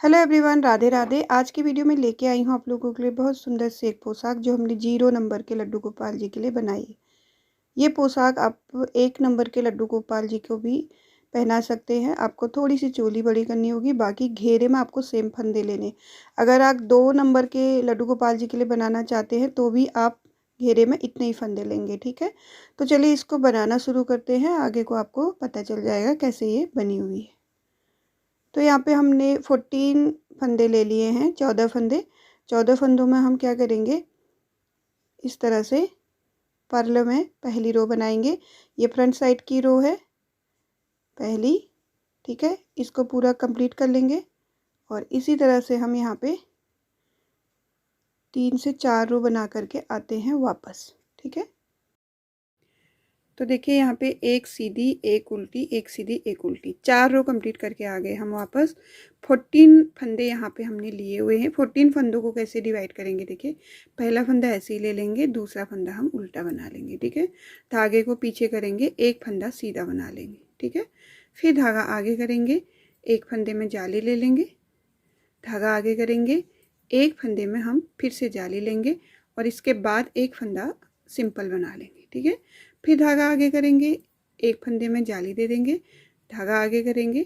Hello everyone, Radhe Radhe. आज की video में लेके आई हूँ आप लोगों के लिए बहुत सुंदर सी एक पोशाक जो हमने 0 नंबर के लड्डू गोपाल जी के लिए बनाई है। ये पोशाक आप 1 नंबर के लड्डू गोपाल जी को भी पहना सकते हैं। आपको थोड़ी सी चोली बड़ी करनी होगी, बाकी घेरे में आपको सेम फंदे लेने। अगर आप 2 नंबर के लड्डू गोपाल जी के लिए बनाना चाहते हैं तो भी आप घेरे में इतने ही फंदे लेंगे, ठीक है। तो चलिए इसको बनाना शुरू करते हैं। आगे को आपको पता चल जाएगा कैसे ये बनी हुई है। तो यहाँ पे हमने 14 फंदे ले लिए हैं, 14 फंदे। 14 फंदों में हम क्या करेंगे, इस तरह से पर्ल में पहली रो बनाएंगे। ये फ्रंट साइड की रो है पहली, ठीक है। इसको पूरा कंप्लीट कर लेंगे और इसी तरह से हम यहाँ पे 3 से 4 रो बना करके आते हैं वापस, ठीक है। तो देखिए यहाँ पे एक सीधी, एक उल्टी, एक सीधी, एक उल्टी, 4 रो कंप्लीट करके आ गए हम वापस। 14 फंदे यहाँ पे हमने लिए हुए हैं। 14 फंदों को कैसे डिवाइड करेंगे, देखिए पहला फंदा ऐसे ही ले लेंगे, दूसरा फंदा हम उल्टा बना लेंगे, ठीक है। धागे को पीछे करेंगे, एक फंदा सीधा बना लेंगे, ठीक है। फिर धागा आगे करेंगे, एक फंदे में जाली ले लेंगे, धागा आगे करेंगे, एक फंदे में हम फिर से जाली लेंगे और इसके बाद एक फंदा सिंपल बना लेंगे, ठीक है। फिर धागा आगे करेंगे, एक फंदे में जाली दे देंगे, धागा आगे करेंगे,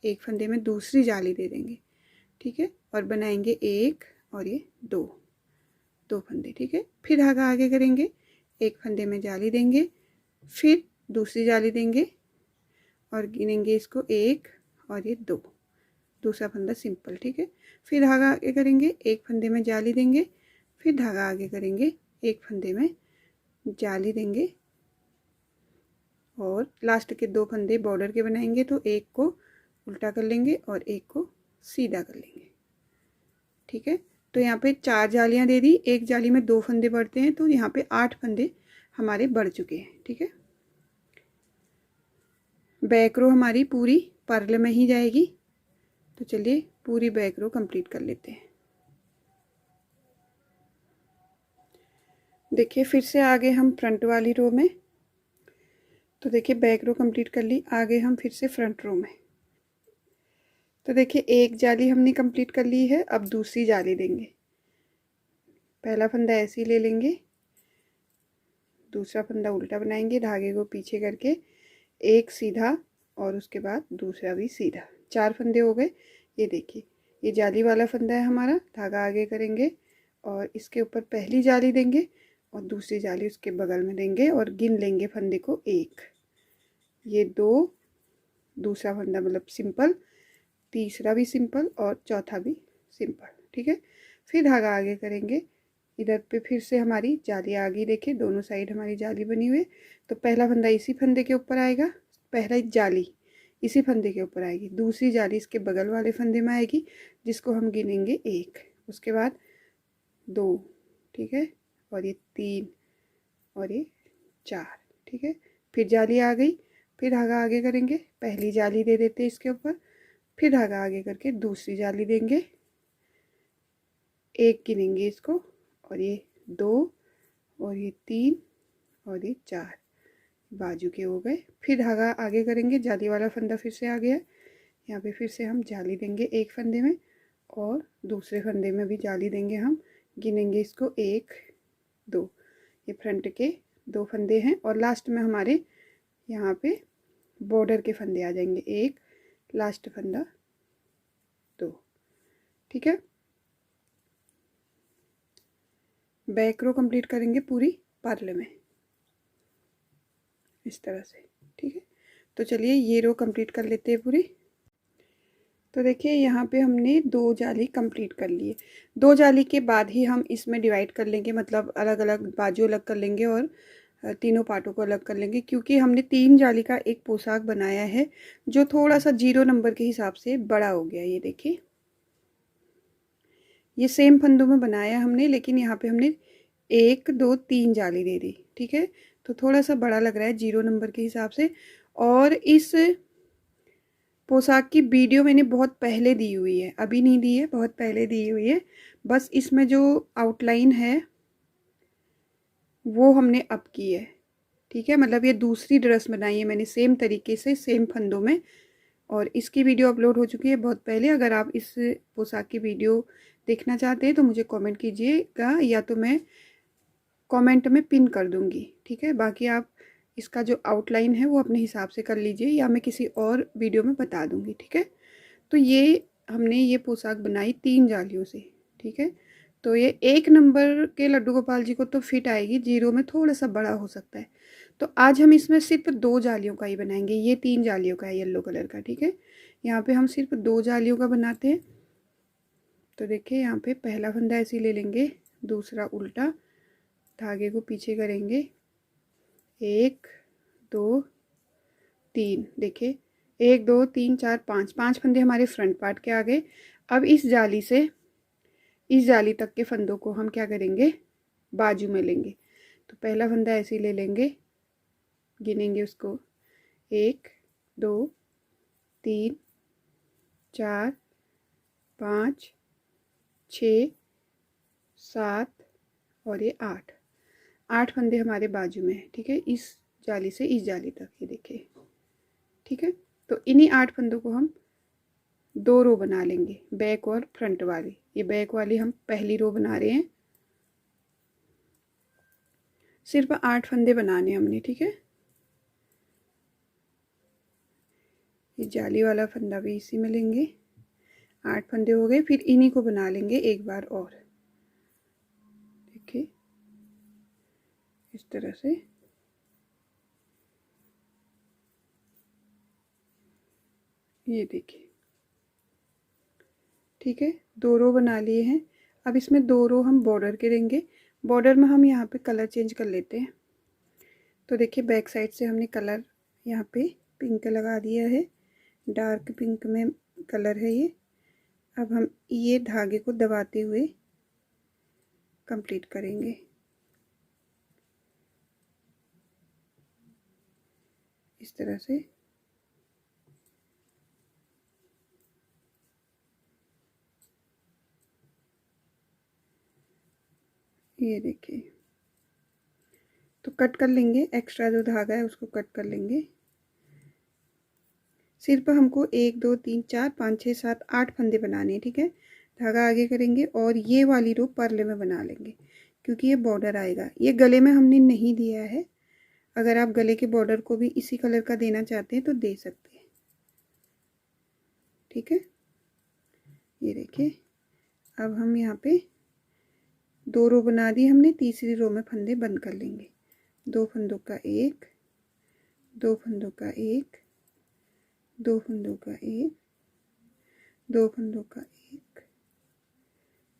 एक फंदे में दूसरी जाली दे देंगे, ठीक है। और बनाएंगे एक और ये दो फंदे, ठीक है। फिर धागा आगे करेंगे, एक फंदे में जाली देंगे, फिर दूसरी जाली देंगे और गिनेंगे इसको एक और ये दो, दूसरा फंदा सिंपल, ठीक है। फिर धागा आगे करेंगे, एक फंदे में जाली देंगे, फिर धागा आगे करेंगे, एक फंदे में जाली देंगे और लास्ट के 2 फंदे बॉर्डर के बनाएंगे। तो एक को उल्टा कर लेंगे और एक को सीधा कर लेंगे, ठीक है। तो यहाँ पे 4 जालियाँ दे दी, एक जाली में 2 फंदे बढ़ते हैं, तो यहाँ पे 8 फंदे हमारे बढ़ चुके हैं, ठीक है। बैक रो हमारी पूरी पर्ल में ही जाएगी। तो चलिए पूरी बैक रो कंप्लीट कर लेते हैं। देखिए फिर से आगे हम फ्रंट वाली रो में। तो देखिए बैक रो कंप्लीट कर ली, आगे हम फिर से फ्रंट रो में। तो देखिए एक जाली हमने कंप्लीट कर ली है, अब दूसरी जाली देंगे। पहला फंदा ऐसे ही ले लेंगे, दूसरा फंदा उल्टा बनाएंगे, धागे को पीछे करके एक सीधा और उसके बाद दूसरा भी सीधा। 4 फंदे हो गए। ये देखिए ये जाली वाला फंदा है हमारा, धागा आगे करेंगे और इसके ऊपर पहली जाली देंगे और दूसरी जाली उसके बगल में देंगे और गिन लेंगे फंदे को एक, ये 2, दूसरा फंदा मतलब सिंपल, तीसरा भी सिंपल और चौथा भी सिंपल, ठीक है। फिर धागा आगे करेंगे, इधर पे फिर से हमारी जाली आ गई, देखिए दोनों साइड हमारी जाली बनी हुई है। तो पहला फंदा इसी फंदे के ऊपर आएगा, पहला जाली इसी फंदे के ऊपर आएगी, दूसरी जाली इसके बगल वाले फंदे में आएगी जिसको हम गिनेंगे एक, उसके बाद 2, ठीक है, और ये 3 और ये 4, ठीक है। फिर जाली आ गई, फिर धागा आगे करेंगे, पहली जाली दे देते हैं इसके ऊपर, फिर धागा आगे करके दूसरी जाली देंगे, एक गिनेंगे इसको और ये 2 और ये 3 और ये 4 बाजू के हो गए। फिर धागा आगे करेंगे, जाली वाला फंदा फिर से आ गया, यहाँ पे फिर से हम जाली देंगे एक फंदे में और दूसरे फंदे में भी जाली देंगे, हम गिनेंगे इसको 1 2, ये फ्रंट के 2 फंदे हैं और लास्ट में हमारे यहाँ पे बॉर्डर के फंदे आ जाएंगे, एक लास्ट फंदा 2, ठीक है। बैक रो कंप्लीट करेंगे पूरी पर्ल में इस तरह से, ठीक है। तो चलिए ये रो कंप्लीट कर लेते हैं पूरी। तो देखिए यहाँ पे हमने 2 जाली कंप्लीट कर लिए। 2 जाली के बाद ही हम इसमें डिवाइड कर लेंगे, मतलब अलग अलग बाजू अलग कर लेंगे और तीनों पार्टों को अलग कर लेंगे, क्योंकि हमने 3 जाली का एक पोशाक बनाया है जो थोड़ा सा 0 नंबर के हिसाब से बड़ा हो गया। ये देखिए ये सेम फंदों में बनाया हमने, लेकिन यहाँ पे हमने 1 2 3 जाली दे दी, ठीक है। तो थोड़ा सा बड़ा लग रहा है 0 नंबर के हिसाब से। और इस पोशाक की वीडियो मैंने बहुत पहले दी हुई है, अभी नहीं दी है, बहुत पहले दी हुई है। बस इसमें जो आउटलाइन है वो हमने अब की है, ठीक है। मतलब ये दूसरी ड्रेस बनाई है मैंने सेम तरीके से, सेम फंदों में और इसकी वीडियो अपलोड हो चुकी है बहुत पहले। अगर आप इस पोशाक की वीडियो देखना चाहते हैं तो मुझे कमेंट कीजिएगा, या तो मैं कमेंट में पिन कर दूंगी, ठीक है। बाकी आप इसका जो आउटलाइन है वो अपने हिसाब से कर लीजिए, या मैं किसी और वीडियो में बता दूंगी, ठीक है। तो ये हमने ये पोशाक बनाई 3 जालियों से, ठीक है। तो ये 1 नंबर के लड्डू गोपाल जी को तो फिट आएगी, 0 में थोड़ा सा बड़ा हो सकता है। तो आज हम इसमें सिर्फ 2 जालियों का ही बनाएंगे। ये 3 जालियों का है येलो कलर का, ठीक है। यहाँ पे हम सिर्फ 2 जालियों का बनाते हैं। तो देखिए यहाँ पे पहला फंदा ऐसे ले लेंगे, दूसरा उल्टा, धागे को पीछे करेंगे, 1 2 3, देखिए 1 2 3 4 5, 5 फंदे हमारे फ्रंट पार्ट के आ गए। अब इस जाली से इस जाली तक के फंदों को हम क्या करेंगे, बाजू में लेंगे। तो पहला फंदा ऐसे ले लेंगे, गिनेंगे उसको, 1 2 3 4 5 6 7 और ये 8 फंदे हमारे बाजू में है, ठीक है। इस जाली से इस जाली तक, ये देखिए, ठीक है। तो इन्हीं 8 फंदों को हम 2 रो बना लेंगे, बैक और फ्रंट वाली। ये बैक वाली हम पहली रो बना रहे हैं, सिर्फ 8 फंदे बनाने हमने, ठीक है। ये जाली वाला फंदा भी इसी में लेंगे, 8 फंदे हो गए। फिर इन्हीं को बना लेंगे एक बार और, देखिए इस तरह से। ये देखिए, ठीक है, 2 रो बना लिए हैं। अब इसमें 2 रो हम बॉर्डर के देंगे। बॉर्डर में हम यहाँ पे कलर चेंज कर लेते हैं। तो देखिए बैक साइड से हमने कलर यहाँ पे पिंक लगा दिया है, डार्क पिंक में कलर है ये। अब हम ये धागे को दबाते हुए कंप्लीट करेंगे, इस तरह से। ये देखिए, तो कट कर लेंगे, एक्स्ट्रा जो धागा है उसको कट कर लेंगे। सिर्फ हमको 1 2 3 4 5 6 7 8 फंदे बनाने हैं, ठीक है। धागा आगे करेंगे और ये वाली रो परले में बना लेंगे, क्योंकि ये बॉर्डर आएगा। ये गले में हमने नहीं दिया है, अगर आप गले के बॉर्डर को भी इसी कलर का देना चाहते हैं तो दे सकते हैं, ठीक है। ये देखिए, अब हम यहाँ पे 2 रो बना दी हमने, तीसरी रो में फंदे बंद कर लेंगे। 2 फंदों का 1, 2 फंदों का 1, 2 फंदों का 1, 2 फंदों का 1,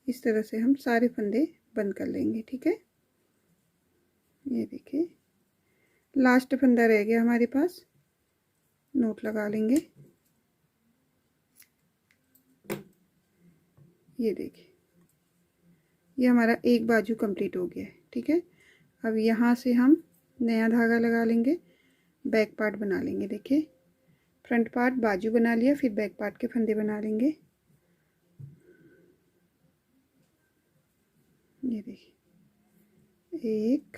इस तरह से हम सारे फंदे बंद कर लेंगे, ठीक है। ये देखिए, लास्ट फंदा रह गया हमारे पास, नोट लगा लेंगे। ये देखिए, ये हमारा एक बाजू कंप्लीट हो गया है, ठीक है। अब यहाँ से हम नया धागा लगा लेंगे, बैक पार्ट बना लेंगे। देखिए, फ्रंट पार्ट बाजू बना लिया, फिर बैक पार्ट के फंदे बना लेंगे। ये देखिए, 1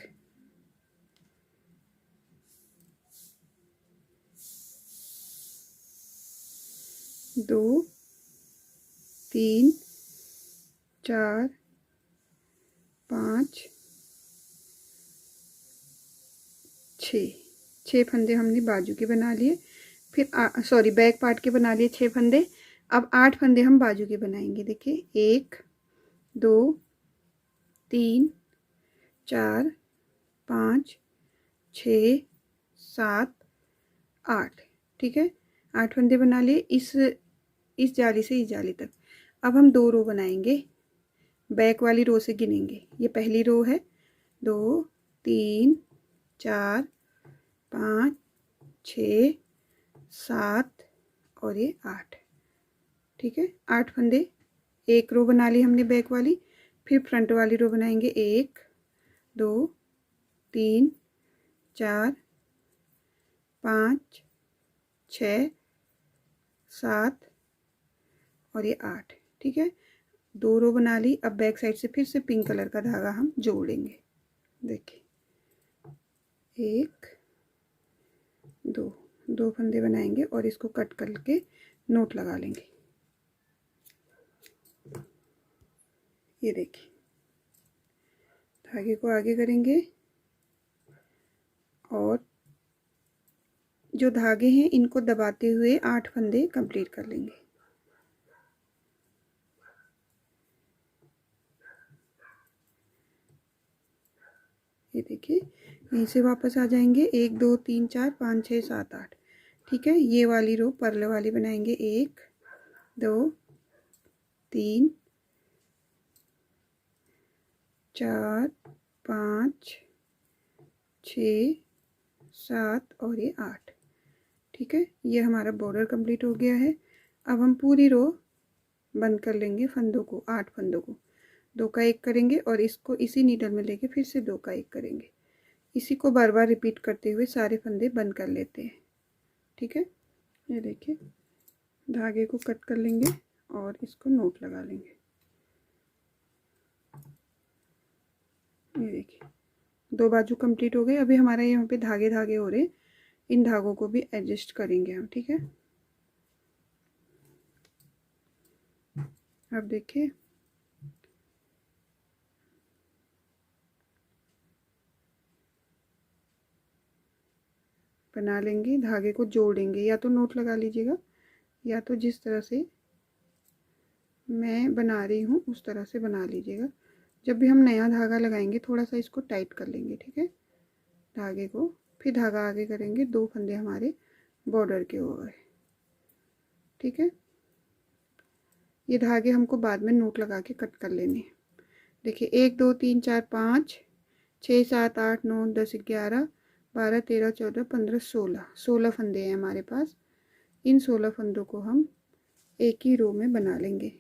2 3 4 5 6 फंदे हमने बाजू के बना लिए, फिर सॉरी बैक पार्ट के बना लिए 6 फंदे। अब 8 फंदे हम बाजू के बनाएंगे। देखिए, 1 2 3 4 5 6 7 8, ठीक है। 8 फंदे बना लिए इस जाली से इस जाली तक। अब हम 2 रो बनाएंगे, बैक वाली रो से गिनेंगे। ये पहली रो है, 2 3 4 5 6 7 और ये 8, ठीक है। 8 फंदे, एक रो बना ली हमने बैक वाली, फिर फ्रंट वाली रो बनाएंगे। 1 2 3 4 5 6 7 और ये 8, ठीक है। 2 रो बना ली। अब बैक साइड से फिर से पिंक कलर का धागा हम जोड़ेंगे। देखिए, 1 2, 2 फंदे बनाएंगे और इसको कट करके नोट लगा लेंगे। ये देखिए, धागे को आगे करेंगे और जो धागे हैं इनको दबाते हुए 8 फंदे कंप्लीट कर लेंगे। ये देखिए, यहीं से वापस आ जाएंगे। 1 2 3 4 5 6 7 8। ठीक है, ये वाली रो पर्ल वाली बनाएंगे। 1 2 3 4 5 6 7 और ये 8। ठीक है, ये हमारा बॉर्डर कंप्लीट हो गया है। अब हम पूरी रो बंद कर लेंगे फंदों को, 8 फंदों को 2 का 1 करेंगे और इसको इसी नीडल में लेके फिर से 2 का 1 करेंगे। इसी को बार बार रिपीट करते हुए सारे फंदे बंद कर लेते हैं। ठीक है, ये देखिए, धागे को कट कर लेंगे और इसको नोट लगा लेंगे। ये देखिए, 2 बाजू कंप्लीट हो गए। अभी हमारा यहाँ पे धागे धागे हो रहे, इन धागों को भी एडजस्ट करेंगे हम। ठीक है, अब देखिए, बना लेंगे, धागे को जोड़ेंगे। या तो नोट लगा लीजिएगा या तो जिस तरह से मैं बना रही हूँ उस तरह से बना लीजिएगा। जब भी हम नया धागा लगाएंगे थोड़ा सा इसको टाइट कर लेंगे। ठीक है, धागे को फिर धागा आगे करेंगे। 2 फंदे हमारे बॉर्डर के हो गए। ठीक है, ये धागे हमको बाद में नोट लगा के कट कर लेने हैं। देखिए, 1 2 3 4 5 6 7 8 9 10 11 12 13 14 15 16 फंदे हैं हमारे पास। इन 16 फंदों को हम एक ही रो में बना लेंगे।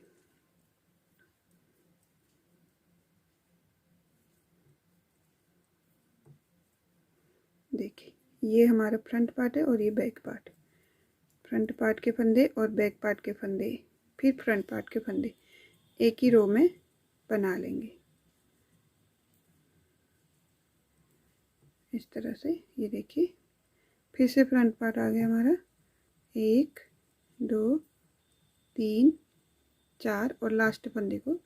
देखिए, ये हमारा फ्रंट पार्ट है और ये बैक पार्ट। फ्रंट पार्ट के फंदे और बैक पार्ट के फंदे, फिर फ्रंट पार्ट के फंदे एक ही रो में बना लेंगे इस तरह से। ये देखिए, फिर से फ्रंट पार्ट आ गया हमारा। 1 2 3 4 और लास्ट फंदे को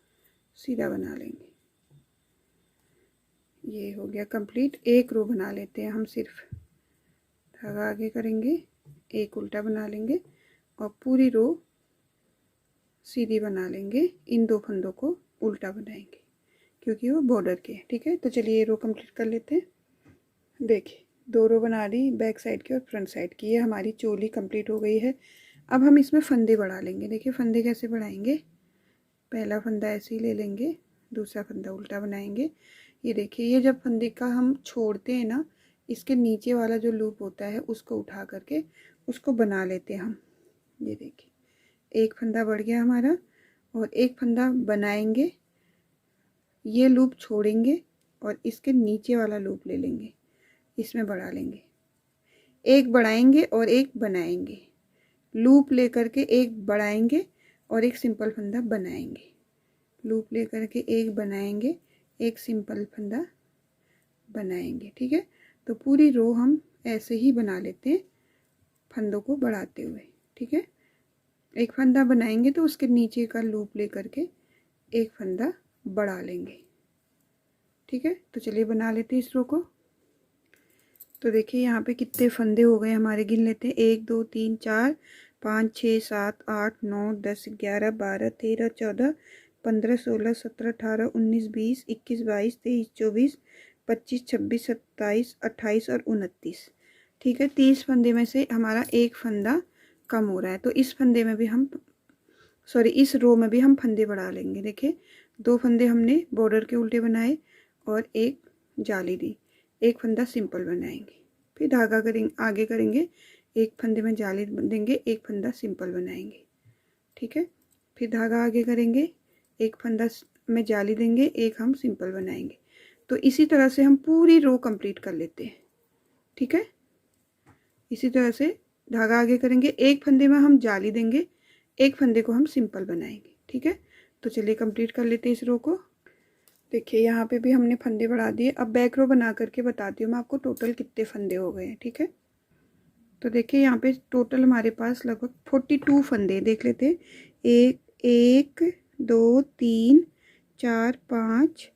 सीधा बना लेंगे। ये हो गया कंप्लीट। एक रो बना लेते हैं हम, सिर्फ धागा आगे करेंगे, एक उल्टा बना लेंगे और पूरी रो सीधी बना लेंगे। इन 2 फंदों को उल्टा बनाएंगे क्योंकि वो बॉर्डर के हैं। ठीक है, तो चलिए ये रो कंप्लीट कर लेते हैं। देखिए, 2 रो बना दी, बैक साइड की और फ्रंट साइड की। ये हमारी चोली कंप्लीट हो गई है। अब हम इसमें फंदे बढ़ा लेंगे। देखिए, फंदे कैसे बढ़ाएंगे। पहला फंदा ऐसे ही ले लेंगे, दूसरा फंदा उल्टा बनाएंगे। ये देखिए, ये जब फंदे का हम छोड़ते हैं ना, इसके नीचे वाला जो लूप होता है उसको उठा करके उसको बना लेते हैं हम। ये देखिए, एक फंदा बढ़ गया हमारा और एक फंदा बनाएंगे, ये लूप छोड़ेंगे और इसके नीचे वाला लूप ले लेंगे, इसमें बढ़ा लेंगे। एक बढ़ाएंगे और एक बनाएंगे, लूप लेकर के एक बढ़ाएंगे और एक सिंपल फंदा बनाएंगे, लूप लेकर के एक बनाएंगे, एक सिंपल फंदा बनाएंगे। ठीक है, तो पूरी रो हम ऐसे ही बना लेते हैं फंदों को बढ़ाते हुए। ठीक है, एक फंदा बनाएंगे तो उसके नीचे का लूप लेकर के एक फंदा बढ़ा लेंगे। ठीक है, तो चलिए बना लेते हैं इस रो को। तो देखिए, यहाँ पे कितने फंदे हो गए हमारे, गिन लेते हैं। 1 2 3 4 5 6 7 8 9 10 11 12 13 14 15 16 17 18 19 20 21 22 23 24 25 26 27 28 और 29। ठीक है, 30 फंदे में से हमारा एक फंदा कम हो रहा है, तो इस फंदे में भी हम इस रो में भी हम फंदे बढ़ा लेंगे। देखिए, 2 फंदे हमने बॉर्डर के उल्टे बनाए और एक जाली दी, एक फंदा सिंपल बनाएंगे, फिर धागा करेंगे, आगे करेंगे, एक फंदे में जाली देंगे, एक फंदा सिंपल बनाएंगे। ठीक है, फिर धागा आगे करेंगे, एक फंदा में जाली देंगे, एक हम सिंपल बनाएंगे। तो इसी तरह से हम पूरी रो कंप्लीट कर लेते हैं। ठीक है, इसी तरह से धागा आगे करेंगे, एक फंदे में हम जाली देंगे, एक फंदे को हम सिंपल बनाएंगे। ठीक है, तो चलिए कंप्लीट कर लेते हैं इस रो को। देखिए, यहाँ पे भी हमने फंदे बढ़ा दिए। अब बैक रो बना करके बताती हूँ मैं आपको टोटल कितने फंदे हो गए हैं। ठीक है, तो देखिए यहाँ पे टोटल हमारे पास लगभग 42 फंदे देख लेते हैं। एक 2 3 4 5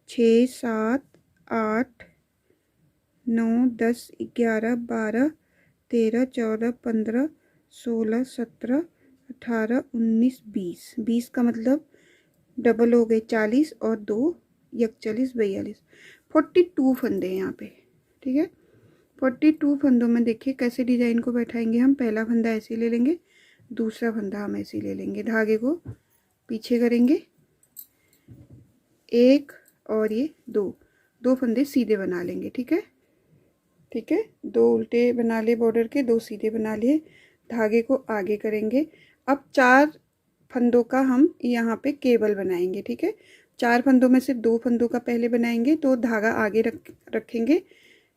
6 7 8 9 10 11 12 13 14 15 16 17 18 19 20 20 का मतलब डबल हो गए 40 और 2 41 42 42 फंदे यहाँ पे। ठीक है, 42 फंदों में देखिए कैसे डिजाइन को बैठाएंगे हम। पहला फंदा ऐसे ले लेंगे, दूसरा फंदा हम ऐसे ले लेंगे, धागे को पीछे करेंगे, एक और ये दो फंदे सीधे बना लेंगे। ठीक है, ठीक है, 2 उल्टे बना लिए बॉर्डर के, 2 सीधे बना लिए, धागे को आगे करेंगे। अब 4 फंदों का हम यहाँ पे केबल बनाएंगे। ठीक है, 4 फंदों में से 2 फंदों का पहले बनाएंगे, तो धागा आगे रखेंगे।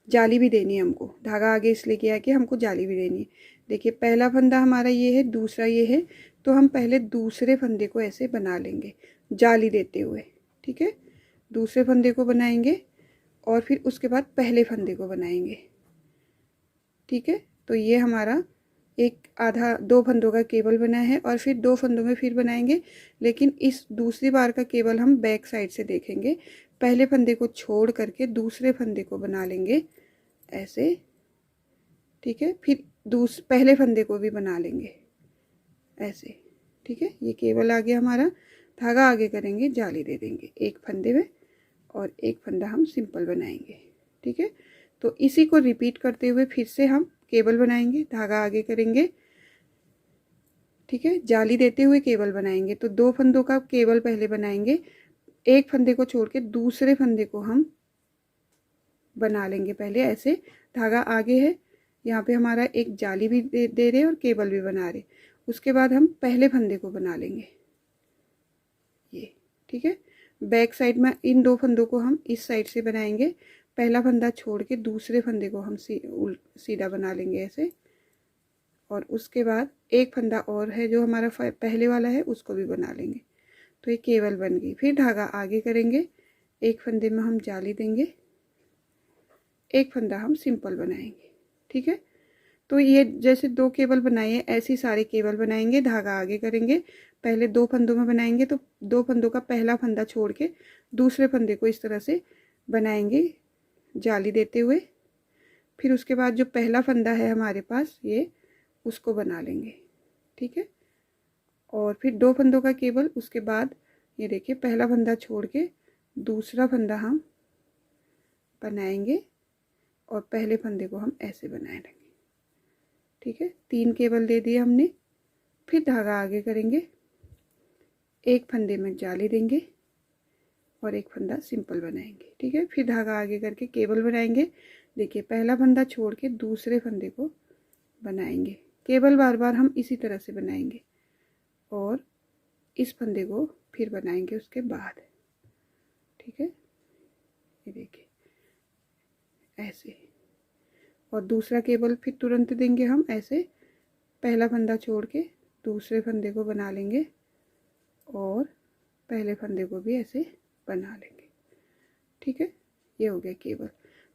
जाली भी देनी है हमको, धागा आगे इसलिए किया कि हमको जाली भी देनी है। देखिए पहला फंदा हमारा ये है, दूसरा ये है, तो हम पहले दूसरे फंदे को ऐसे बना लेंगे जाली देते हुए। ठीक है, दूसरे फंदे को बनाएंगे और फिर उसके बाद पहले फंदे को बनाएंगे। ठीक है, तो ये हमारा एक आधा 2 फंदों का केबल बना है, और फिर 2 फंदों में फिर बनाएंगे, लेकिन इस दूसरी बार का केबल हम बैक साइड से देखेंगे। पहले फंदे को छोड़ करके दूसरे फंदे को बना लेंगे ऐसे। ठीक है, फिर पहले फंदे को भी बना लेंगे ऐसे। ठीक है, ये केबल आ गया हमारा, धागा आगे करेंगे, जाली दे देंगे एक फंदे में और एक फंदा हम सिंपल बनाएंगे। ठीक है, तो इसी को रिपीट करते हुए फिर से हम केबल बनाएंगे, धागा आगे करेंगे। ठीक है, जाली देते हुए केबल बनाएंगे, तो 2 फंदों का केबल पहले बनाएंगे, एक फंदे को छोड़ के दूसरे फंदे को हम बना लेंगे पहले ऐसे। धागा आगे है, यहाँ पे हमारा एक जाली भी दे रहे और केबल भी बना रहे। उसके बाद हम पहले फंदे को बना लेंगे ये। ठीक है, बैक साइड में इन 2 फंदों को हम इस साइड से बनाएंगे। पहला फंदा छोड़ के दूसरे फंदे को हम सीधा बना लेंगे ऐसे, और उसके बाद एक फंदा और है जो हमारा पहले वाला है, उसको भी बना लेंगे। तो ये केबल बन गई। फिर धागा आगे करेंगे, एक फंदे में हम जाली देंगे, एक फंदा हम सिंपल बनाएंगे। ठीक है, तो ये जैसे 2 केबल बनाए ऐसे सारे केबल बनाएंगे, धागा आगे करेंगे, पहले 2 फंदों में बनाएंगे, तो 2 फंदों का पहला फंदा छोड़ के दूसरे फंदे को इस तरह से बनाएंगे जाली देते हुए। फिर उसके बाद जो पहला फंदा है हमारे पास ये, उसको बना लेंगे। ठीक है, और फिर 2 फंदों का केबल, उसके बाद ये देखिए पहला फंदा छोड़ के दूसरा फंदा हम बनाएंगे और पहले फंदे को हम ऐसे बना लेंगे। ठीक है, 3 केबल दे दिए हमने। फिर धागा आगे करेंगे, एक फंदे में जाली देंगे और एक फंदा सिंपल बनाएंगे। ठीक है, फिर धागा आगे करके केबल बनाएंगे। देखिए पहला फंदा छोड़ के दूसरे फंदे को बनाएंगे, केबल बार बार हम इसी तरह से बनाएंगे, और इस फंदे को फिर बनाएंगे उसके बाद। ठीक है, ये देखिए ऐसे, और दूसरा केबल फिर तुरंत देंगे हम ऐसे। पहला फंदा छोड़ के दूसरे फंदे को बना लेंगे और पहले फंदे को भी ऐसे बना लेंगे। ठीक है, ये हो गया केबल।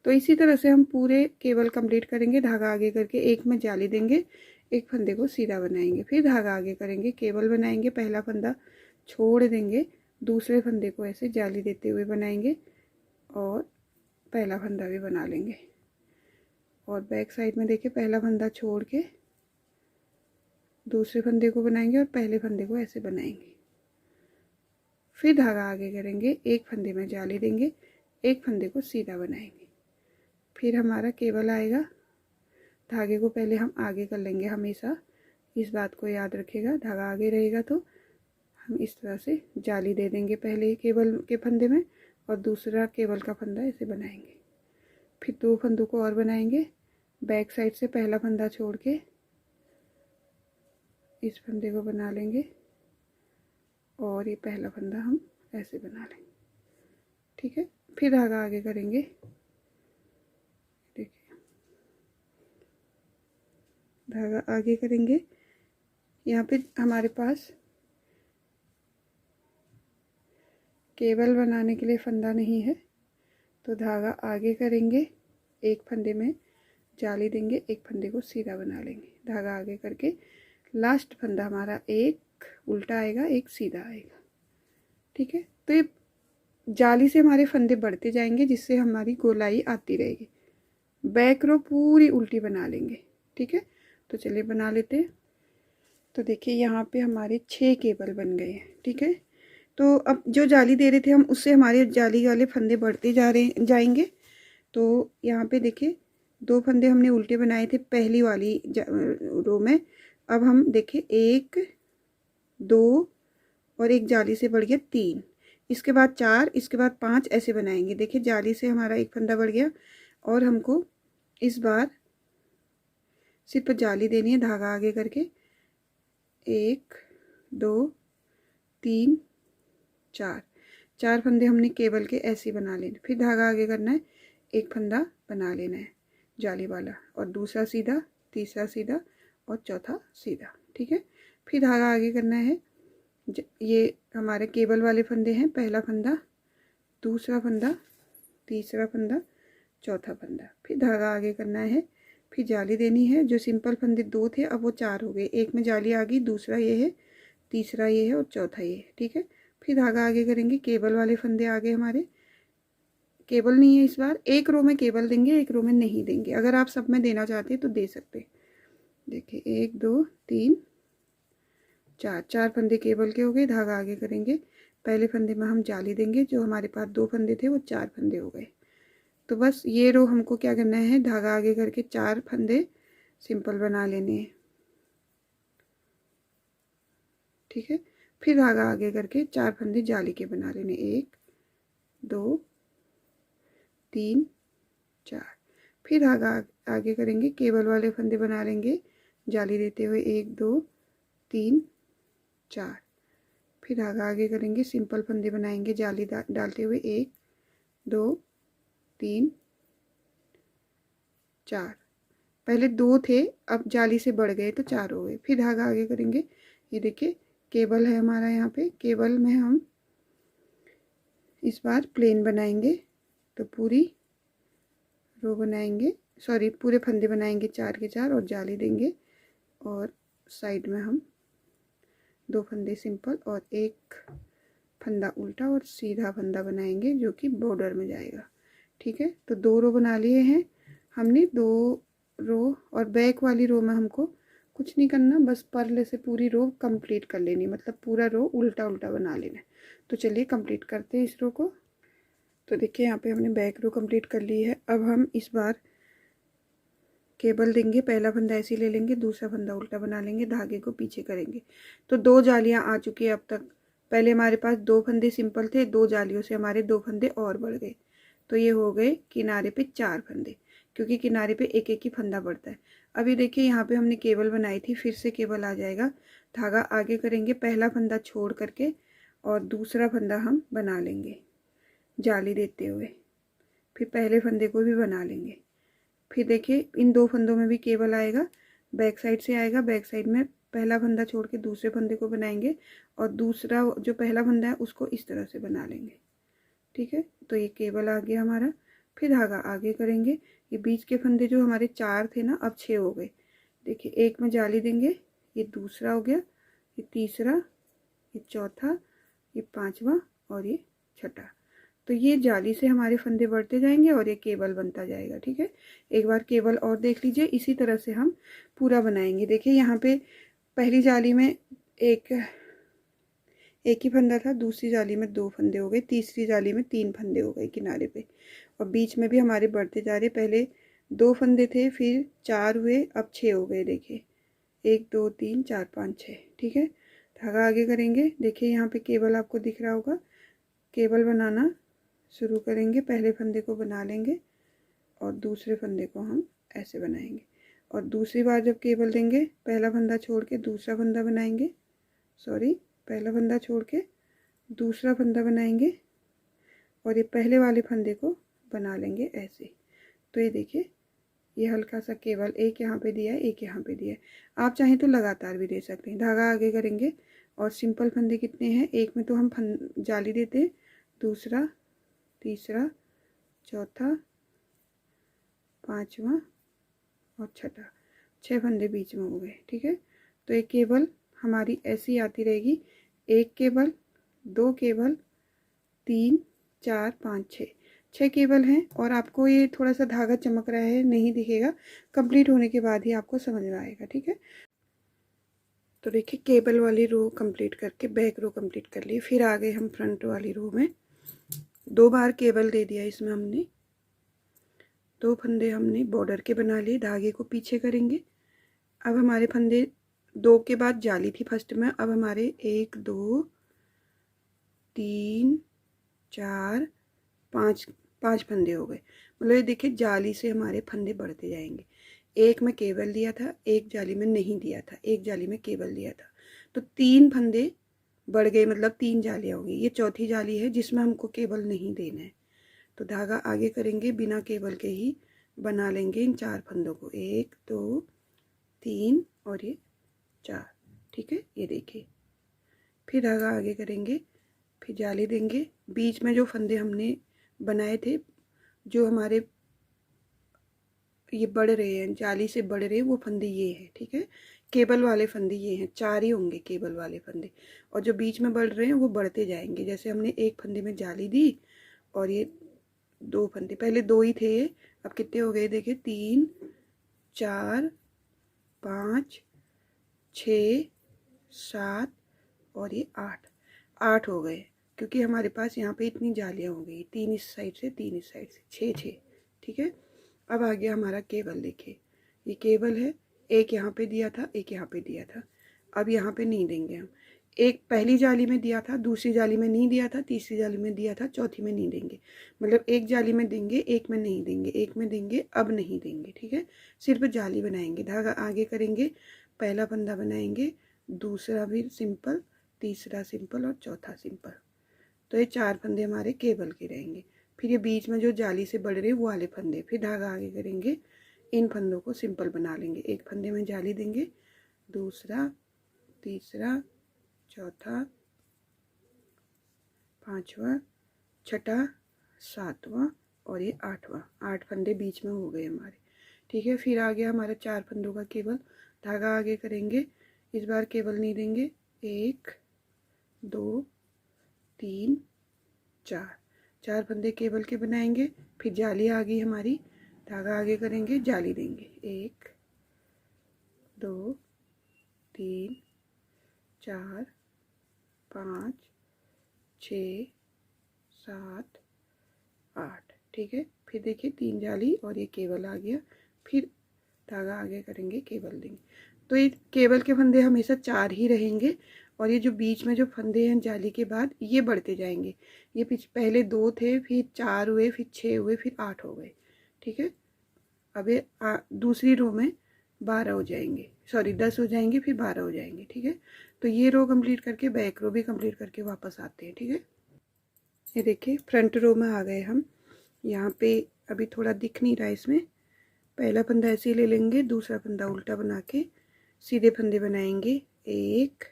तो इसी तरह से हम पूरे केबल कंप्लीट करेंगे। धागा आगे करके एक में जाली देंगे, एक फंदे को सीधा बनाएंगे, फिर धागा आगे करेंगे, केबल बनाएंगे, पहला फंदा छोड़ देंगे, दूसरे फंदे को ऐसे जाली देते हुए बनाएंगे और पहला फंदा भी बना लेंगे। और बैक साइड में देखिए पहला फंदा छोड़ के दूसरे फंदे को बनाएंगे और पहले फंदे को ऐसे बनाएंगे। फिर धागा आगे करेंगे, एक फंदे में जाली देंगे, एक फंदे को सीधा बनाएंगे, फिर हमारा केबल आएगा। धागे को पहले हम आगे कर लेंगे, हमेशा इस बात को याद रखिएगा। धागा आगे रहेगा तो हम इस तरह से जाली दे देंगे पहले केबल के फंदे में, और दूसरा केबल का फंदा ऐसे बनाएंगे। फिर 2 फंदों को और बनाएंगे, बैक साइड से पहला फंदा छोड़ के इस फंदे को बना लेंगे और ये पहला फंदा हम ऐसे बना लेंगे। ठीक है, फिर धागा आगे करेंगे, देखिए धागा आगे करेंगे। यहाँ पे हमारे पास केबल बनाने के लिए फंदा नहीं है, तो धागा आगे करेंगे, एक फंदे में जाली देंगे, एक फंदे को सीधा बना लेंगे, धागा आगे करके लास्ट फंदा हमारा एक उल्टा आएगा, एक सीधा आएगा। ठीक है, तो ये जाली से हमारे फंदे बढ़ते जाएंगे जिससे हमारी गोलाई आती रहेगी। बैक रो पूरी उल्टी बना लेंगे। ठीक है, तो चलिए बना लेते हैं। तो देखिए यहाँ पे हमारे 6 केबल बन गए हैं। ठीक है, तो अब जो जाली दे रहे थे हम, उससे हमारे जाली वाले फंदे बढ़ते जाएंगे। तो यहाँ पे देखिए 2 फंदे हमने उल्टे बनाए थे पहली वाली रो में। अब हम देखिए 1 2 और एक जाली से बढ़ गया 3, इसके बाद 4, इसके बाद 5 ऐसे बनाएंगे। देखिए जाली से हमारा एक फंदा बढ़ गया और हमको इस बार सिर्फ जाली देनी है, धागा आगे करके 1 2 3 4 फंदे हमने केबल के ऐसे बना लेने, फिर धागा आगे करना है, एक फंदा बना लेना है जाली वाला और दूसरा सीधा, तीसरा सीधा और चौथा सीधा। ठीक है, फिर धागा आगे करना है। ये हमारे केबल वाले फंदे हैं, पहला फंदा, दूसरा फंदा, तीसरा फंदा, चौथा फंदा, फिर धागा आगे करना है, फिर जाली देनी है। जो सिंपल फंदे 2 थे अब वो 4 हो गए, एक में जाली आ गई, दूसरा ये है, तीसरा ये है और चौथा ये है। ठीक है, फिर धागा आगे करेंगे, केबल वाले फंदे आगे हमारे, केबल नहीं है इस बार, एक रो में केबल देंगे, एक रो में नहीं देंगे। अगर आप सब में देना चाहते हैं तो दे सकते। देखिए 1 2 3 4 फंदे केबल के हो गए, धागा आगे करेंगे, पहले फंदे में हम जाली देंगे, जो हमारे पास 2 फंदे थे वो 4 फंदे हो गए। तो बस ये रो हमको क्या करना है, धागा आगे करके 4 फंदे सिंपल बना लेने हैं। ठीक है, फिर धागा आगे करके 4 फंदे जाली के बना लेने, 1 2 3 4, फिर धागा आगे करेंगे, केबल वाले फंदे बना लेंगे जाली देते हुए 1 2 3 4, फिर धागा आगे करेंगे, सिंपल फंदे बनाएंगे जाली डालते हुए 1 2 3 4, पहले 2 थे अब जाली से बढ़ गए तो 4 हो गए। फिर धागा आगे करेंगे, ये देखिए केबल है हमारा, यहाँ पे केबल में हम इस बार प्लेन बनाएंगे, तो पूरी रो बनाएंगे, सॉरी पूरे फंदे बनाएंगे 4 के 4 और जाली देंगे और साइड में हम 2 फंदे सिंपल और एक फंदा उल्टा और सीधा फंदा बनाएंगे जो कि बॉर्डर में जाएगा। ठीक है, तो 2 रो बना लिए हैं हमने, 2 रो, और बैक वाली रो में हमको कुछ नहीं करना, बस पर्ले से पूरी रो कंप्लीट कर लेनी, मतलब पूरा रो उल्टा उल्टा बना लेना। तो चलिए कंप्लीट करते हैं इस रो को। तो देखिए यहाँ पे हमने बैक रो कंप्लीट कर ली है। अब हम इस बार केबल देंगे, पहला फंदा ऐसे ले लेंगे, दूसरा फंदा उल्टा बना लेंगे, धागे को पीछे करेंगे। तो 2 जालियाँ आ चुकी है अब तक। पहले हमारे पास 2 फंदे सिंपल थे, 2 जालियों से हमारे 2 फंदे और बढ़ गए, तो ये हो गए किनारे पे 4 फंदे, क्योंकि किनारे पे एक एक ही फंदा बढ़ता है। अभी देखिए यहाँ पे हमने केबल बनाई थी, फिर से केबल आ जाएगा, धागा आगे करेंगे, पहला फंदा छोड़ करके और दूसरा फंदा हम बना लेंगे जाली देते हुए, फिर पहले फंदे को भी बना लेंगे। फिर देखिए इन 2 फंदों में भी केबल आएगा, बैक साइड से आएगा, बैक साइड में पहला फंदा छोड़ के दूसरे फंदे को बनाएंगे और दूसरा जो पहला फंदा है उसको इस तरह से बना लेंगे। ठीक है, तो ये केबल आ गया हमारा। फिर धागा आगे करेंगे, ये बीच के फंदे जो हमारे 4 थे ना अब 6 हो गए। देखिए एक में जाली देंगे, ये दूसरा हो गया, ये तीसरा, ये चौथा, ये पांचवा और ये छठा। तो ये जाली से हमारे फंदे बढ़ते जाएंगे और ये केबल बनता जाएगा। ठीक है, एक बार केबल और देख लीजिए, इसी तरह से हम पूरा बनाएंगे। देखिए यहाँ पे पहली जाली में एक ही फंदा था, दूसरी जाली में 2 फंदे हो गए, तीसरी जाली में 3 फंदे हो गए किनारे पे, और बीच में भी हमारे बढ़ते जा रहे, पहले 2 फंदे थे, फिर 4 हुए, अब 6 हो गए। देखिए 1 2 3 4 5 6। ठीक है, धागा आगे करेंगे, देखिए यहाँ पे केबल आपको दिख रहा होगा, केबल बनाना शुरू करेंगे, पहले फंदे को बना लेंगे और दूसरे फंदे को हम ऐसे बनाएंगे, और दूसरी बार जब केबल देंगे पहला फंदा छोड़ के दूसरा फंदा बनाएंगे, सॉरी पहला फंदा छोड़ के दूसरा फंदा बनाएंगे और ये पहले वाले फंदे को बना लेंगे ऐसे। तो ये देखिए ये हल्का सा केबल एक यहाँ पे दिया है, एक यहाँ पे दिया है, आप चाहें तो लगातार भी दे सकते हैं। धागा आगे करेंगे और सिंपल फंदे कितने हैं, एक में तो हम जाली देते हैं, दूसरा, तीसरा, चौथा, पांचवा और छठा, 6 फंदे बीच में हो गए। ठीक है, तो एक केबल हमारी ऐसी आती रहेगी, एक केबल, 2 केबल, 3 4 5 6 केबल हैं। और आपको ये थोड़ा सा धागा चमक रहा है, नहीं दिखेगा, कंप्लीट होने के बाद ही आपको समझ में आएगा। ठीक है, तो देखिए केबल वाली रो कंप्लीट करके बैक रो कंप्लीट कर ली। फिर आ गए हम फ्रंट वाली रो में, 2 बार केबल दे दिया इसमें हमने, 2 फंदे हमने बॉर्डर के बना लिए, धागे को पीछे करेंगे। अब हमारे फंदे 2 के बाद जाली थी फर्स्ट में, अब हमारे 1 2 3 4 5 फंदे हो गए। मतलब ये देखिए जाली से हमारे फंदे बढ़ते जाएंगे। एक में केबल दिया था, एक जाली में नहीं दिया था, एक जाली में केबल दिया था, तो 3 फंदे बढ़ गए, मतलब 3 जालियाँ हो गई। ये चौथी जाली है जिसमें हमको केबल नहीं देना है। तो धागा आगे करेंगे, बिना केबल के ही बना लेंगे इन 4 फंदों को, 1 2 3 और ये 4। ठीक है, ये देखिए, फिर धागा आगे करेंगे, फिर जाली देंगे। बीच में जो फंदे हमने बनाए थे, जो हमारे ये बढ़ रहे हैं, जाली से बढ़ रहे हैं, वो फंदे ये हैं। ठीक है, केबल वाले फंदे ये हैं, 4 ही होंगे केबल वाले फंदे, और जो बीच में बढ़ रहे हैं वो बढ़ते जाएंगे। जैसे हमने एक फंदे में जाली दी और ये 2 फंदे, पहले 2 ही थे, अब कितने हो गए देखिए, 3 4 5 6 7 और ये 8 हो गए, क्योंकि हमारे पास यहाँ पे इतनी जालियाँ हो गई, 3 इस साइड से 3 इस साइड से, 6। ठीक है, अब आ गया हमारा केबल। देखिए ये केबल है, एक यहाँ पे दिया था, एक यहाँ पे दिया था। अब यहाँ पे नहीं देंगे हम, एक पहली जाली में दिया था, दूसरी जाली में नहीं दिया था, तीसरी जाली में दिया था, चौथी में नहीं देंगे। मतलब एक जाली में देंगे, एक में नहीं देंगे, एक में देंगे, अब नहीं देंगे। ठीक है, सिर्फ जाली बनाएंगे, धागा आगे करेंगे, पहला फंदा बनाएंगे, दूसरा भी सिंपल, तीसरा सिंपल और चौथा सिंपल। तो ये 4 फंदे हमारे केबल के रहेंगे। फिर ये बीच में जो जाली से बढ़ रहे वो वाले फंदे, फिर धागा आगे करेंगे, इन फंदों को सिंपल बना लेंगे। एक फंदे में जाली देंगे, दूसरा, तीसरा, चौथा, पांचवा, छठा, सातवां और ये 8वां। 8 फंदे बीच में हो गए हमारे। ठीक है, फिर आ गया हमारा 4 फंदों का केबल, धागा आगे करेंगे, इस बार केबल नहीं देंगे, 1 2 3 4 फंदे केबल के बनाएंगे। फिर जाली आ गई हमारी, धागा आगे करेंगे, जाली देंगे, 1 2 3 4 5 6 7 8। ठीक है, फिर देखिए 3 जाली और ये केबल आ गया, फिर धागा आगे करेंगे, केबल देंगे। तो ये केबल के फंदे हमेशा 4 ही रहेंगे, और ये जो बीच में जो फंदे हैं जाली के बाद, ये बढ़ते जाएंगे। ये पहले 2 थे, फिर 4 हुए, फिर 6 हुए, फिर 8 हो गए। ठीक है, अब ये दूसरी रो में 12 हो जाएंगे, सॉरी 10 हो जाएंगे, फिर 12 हो जाएंगे। ठीक है, तो ये रो कंप्लीट करके बैक रो भी कंप्लीट करके वापस आते हैं। ठीक है, ये देखिए फ्रंट रो में आ गए हम। यहाँ पे अभी थोड़ा दिख नहीं रहा है इसमें, पहला फंदा ऐसे ही ले लेंगे, दूसरा फंदा उल्टा बना के सीधे फंदे बनाएंगे, 1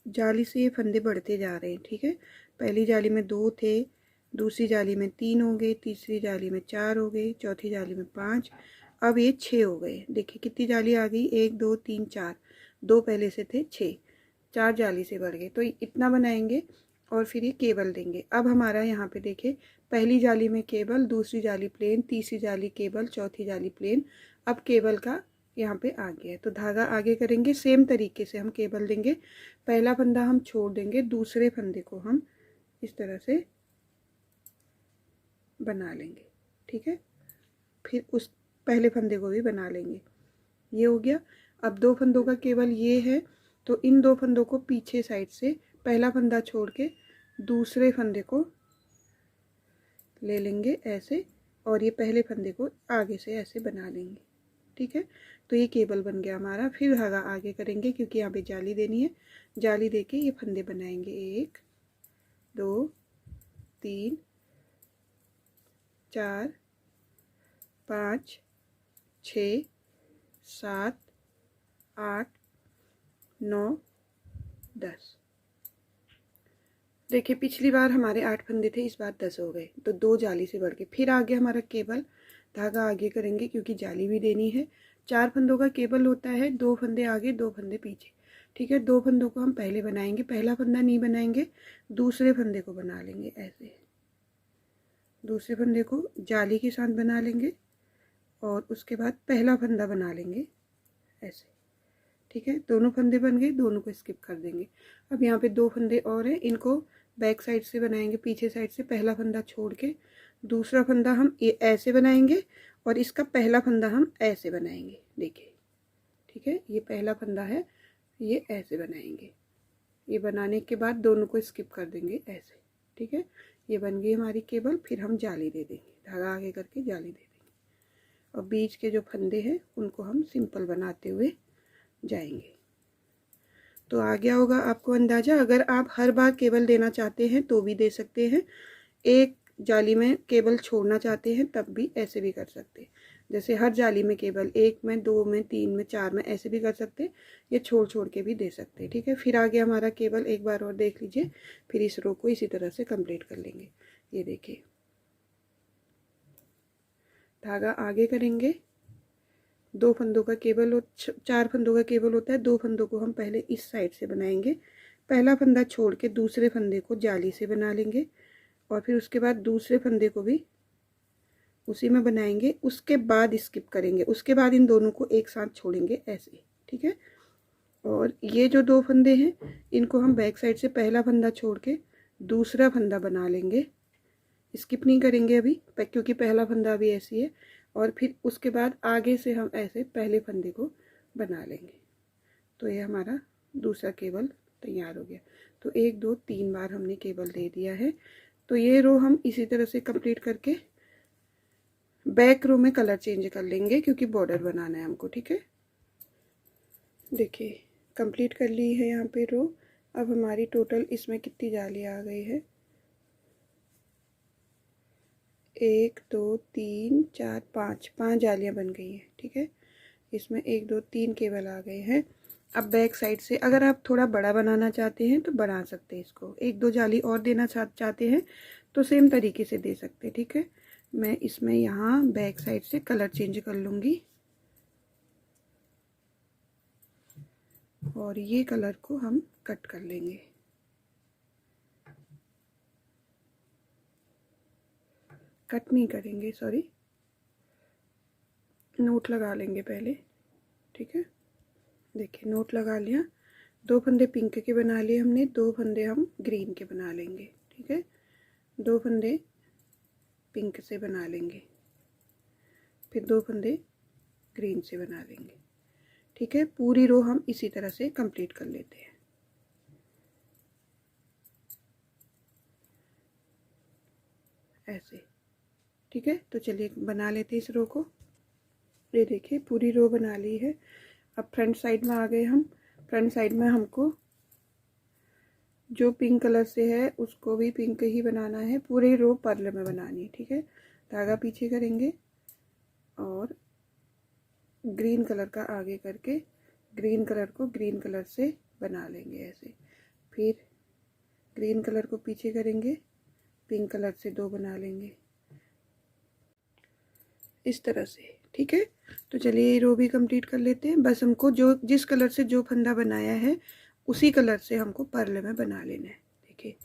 जाली से ये फंदे बढ़ते जा रहे हैं। ठीक है, पहली जाली में 2 थे, दूसरी जाली में 3 हो गए, तीसरी जाली में 4 हो गए, चौथी जाली में 5, अब ये 6 हो गए। देखिए कितनी जाली आ गई, 1 2 3 4, 2 पहले से थे, 6, 4 जाली से बढ़ गए। तो इतना बनाएंगे और फिर ये केबल देंगे। अब हमारा यहाँ पे देखिए, पहली जाली में केबल, दूसरी जाली प्लेन, तीसरी जाली केबल, चौथी जाली प्लेन। अब केबल का यहाँ पे आ गया है, तो धागा आगे करेंगे, सेम तरीके से हम केबल देंगे। पहला फंदा हम छोड़ देंगे, दूसरे फंदे को हम इस तरह से बना लेंगे। ठीक है, फिर उस पहले फंदे को भी बना लेंगे। ये हो गया। अब 2 फंदों का केवल ये है, तो इन 2 फंदों को पीछे साइड से पहला फंदा छोड़ के दूसरे फंदे को ले लेंगे ऐसे, और ये पहले फंदे को आगे से ऐसे बना लेंगे। ठीक है, तो ये केबल बन गया हमारा। फिर धागा आगे करेंगे, क्योंकि यहाँ पे जाली देनी है, जाली देके ये फंदे बनाएंगे, 1 2 3 4 5 6 7 8 9 10। देखिए पिछली बार हमारे 8 फंदे थे, इस बार 10 हो गए, तो 2 जाली से बढ़ के फिर आगे हमारा केबल धागा आगे करेंगे क्योंकि जाली भी देनी है। 4 फंदों का केबल होता है, 2 फंदे आगे 2 फंदे पीछे, ठीक है। 2 फंदों को हम पहले बनाएंगे, पहला फंदा नहीं बनाएंगे, दूसरे फंदे को बना लेंगे ऐसे। दूसरे फंदे को जाली के साथ बना लेंगे और उसके बाद पहला फंदा बना लेंगे ऐसे, ठीक है। दोनों फंदे बन गए, दोनों को स्किप कर देंगे। अब यहाँ पे 2 फंदे और हैं, इनको बैक साइड से बनाएंगे, पीछे साइड से पहला फंदा छोड़ के दूसरा फंदा हम ऐसे बनाएंगे और इसका पहला फंदा हम ऐसे बनाएंगे, देखिए, ठीक है। ये पहला फंदा है, ये ऐसे बनाएंगे। ये बनाने के बाद दोनों को स्किप कर देंगे ऐसे, ठीक है। ये बन गई हमारी केबल। फिर हम जाली दे देंगे, धागा आगे करके जाली दे देंगे और बीच के जो फंदे हैं उनको हम सिंपल बनाते हुए जाएंगे। तो आ गया होगा आपको अंदाज़ा। अगर आप हर बार केबल देना चाहते हैं तो भी दे सकते हैं, एक जाली में केबल छोड़ना चाहते हैं तब भी ऐसे भी कर सकते हैं। जैसे हर जाली में केबल 1 में, 2 में, 3 में, 4 में ऐसे भी कर सकते हैं, ये छोड़ छोड़ के भी दे सकते हैं, ठीक है। फिर आ गया हमारा केबल, एक बार और देख लीजिए। फिर इस रो को इसी तरह से कंप्लीट कर लेंगे। ये देखिए, धागा आगे करेंगे, 2 फंदों का केबल 4 फंदों का केबल होता है, 2 फंदों को हम पहले इस साइड से बनाएंगे, पहला फंदा छोड़ के दूसरे फंदे को जाली से बना लेंगे और फिर उसके बाद दूसरे फंदे को भी उसी में बनाएंगे, उसके बाद स्किप करेंगे, उसके बाद इन दोनों को एक साथ छोड़ेंगे ऐसे, ठीक है। और ये जो 2 फंदे हैं इनको हम बैक साइड से पहला फंदा छोड़ के दूसरा फंदा बना लेंगे, स्किप नहीं करेंगे अभी क्योंकि पहला फंदा अभी ऐसी है। और फिर उसके बाद आगे से हम ऐसे पहले फंदे को बना लेंगे। तो ये हमारा दूसरा केबल तैयार हो गया। तो 1 2 3 बार हमने केबल दे दिया है। तो ये रो हम इसी तरह से कंप्लीट करके बैक रो में कलर चेंज कर लेंगे क्योंकि बॉर्डर बनाना है हमको, ठीक है। देखिए कंप्लीट कर ली है यहाँ पे रो। अब हमारी टोटल इसमें कितनी जाली आ गई है, 1 2 3 4 5 जालियाँ बन गई हैं, ठीक है। इसमें 1 2 3 केबल आ गए हैं। अब बैक साइड से अगर आप थोड़ा बड़ा बनाना चाहते हैं तो बना सकते हैं, इसको 1 2 जाली और देना चाहते हैं तो सेम तरीके से दे सकते हैं, ठीक है। मैं इसमें यहाँ बैक साइड से कलर चेंज कर लूँगी और ये कलर को हम कट कर लेंगे। कट नहीं करेंगे, सॉरी, नोट लगा लेंगे पहले, ठीक है। देखिए नोट लगा लिया। 2 फंदे पिंक के बना लिए हमने, 2 फंदे हम ग्रीन के बना लेंगे, ठीक है। 2 फंदे पिंक से बना लेंगे, फिर 2 फंदे ग्रीन से बना लेंगे, ठीक है। पूरी रो हम इसी तरह से कंप्लीट कर लेते हैं ऐसे, ठीक है। तो चलिए बना लेते हैं इस रो को। ये देखिए पूरी रो बना ली है। अब फ्रंट साइड में आ गए हम। फ्रंट साइड में हमको जो पिंक कलर से है उसको भी पिंक ही बनाना है, पूरी रो पर्ल में बनानी है, ठीक है। धागा पीछे करेंगे और ग्रीन कलर का आगे करके ग्रीन कलर को ग्रीन कलर से बना लेंगे ऐसे। फिर ग्रीन कलर को पीछे करेंगे, पिंक कलर से 2 बना लेंगे इस तरह से, ठीक है। तो चलिए ये रो भी कंप्लीट कर लेते हैं। बस हमको जो जिस कलर से जो फंदा बनाया है उसी कलर से हमको पर्ल में बना लेना है। देखिए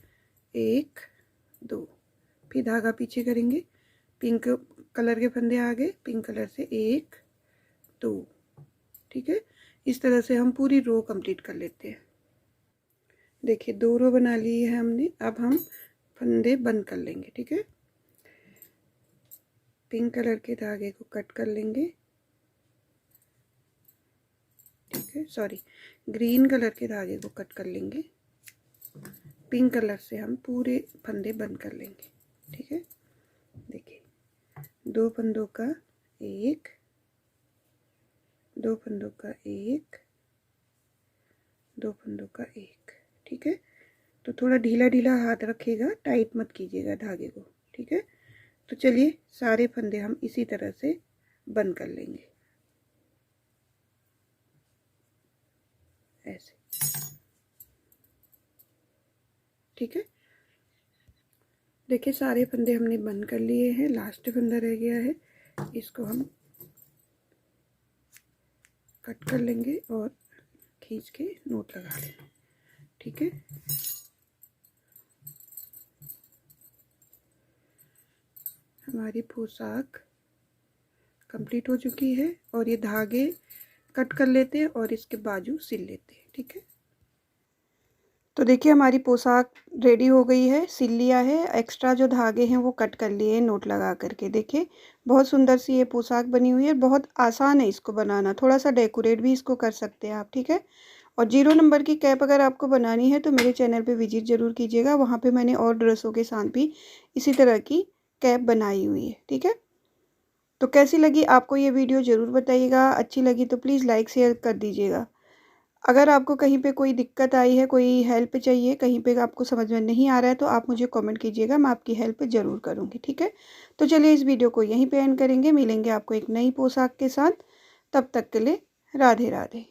1 2, फिर धागा पीछे करेंगे, पिंक कलर के फंदे आगे, पिंक कलर से 1 2, ठीक है। इस तरह से हम पूरी रो कंप्लीट कर लेते हैं। देखिए 2 रो बना ली है हमने। अब हम फंदे बंद कर लेंगे, ठीक है। पिंक कलर के धागे को कट कर लेंगे, ठीक है, सॉरी, ग्रीन कलर के धागे को कट कर लेंगे। पिंक कलर से हम पूरे फंदे बंद कर लेंगे, ठीक है। देखिए 2 फंदों का 1, 2 फंदों का 1, 2 फंदों का 1, ठीक है। तो थोड़ा ढीला ढीला हाथ रखिएगा, टाइट मत कीजिएगा धागे को, ठीक है। तो चलिए सारे फंदे हम इसी तरह से बंद कर लेंगे ऐसे, ठीक है। देखिए सारे फंदे हमने बंद कर लिए हैं, लास्ट फंदा रह गया है, इसको हम कट कर लेंगे और खींच के नोट लगा लेंगे। ठीक है, हमारी पोशाक कंप्लीट हो चुकी है और ये धागे कट कर लेते हैं और इसके बाजू सिल लेते हैं। ठीक है, तो देखिए हमारी पोशाक रेडी हो गई है, सिल लिया है, एक्स्ट्रा जो धागे हैं वो कट कर लिए हैं नोट लगा करके। देखिए बहुत सुंदर सी ये पोशाक बनी हुई है, बहुत आसान है इसको बनाना, थोड़ा सा डेकोरेट भी इसको कर सकते हैं आप। ठीक है, और 0 नंबर की कैप अगर आपको बनानी है तो मेरे चैनल पे विजिट ज़रूर कीजिएगा, वहाँ पे मैंने और ड्रेसों के साथ भी इसी तरह की कैप बनाई हुई है। ठीक है, तो कैसी लगी आपको ये वीडियो ज़रूर बताइएगा, अच्छी लगी तो प्लीज़ लाइक शेयर कर दीजिएगा। अगर आपको कहीं पे कोई दिक्कत आई है, कोई हेल्प चाहिए, कहीं पे आपको समझ में नहीं आ रहा है तो आप मुझे कमेंट कीजिएगा, मैं आपकी हेल्प ज़रूर करूँगी। ठीक है, तो चलिए इस वीडियो को यहीं पे एंड करेंगे, मिलेंगे आपको एक नई पोशाक के साथ, तब तक के लिए राधे राधे।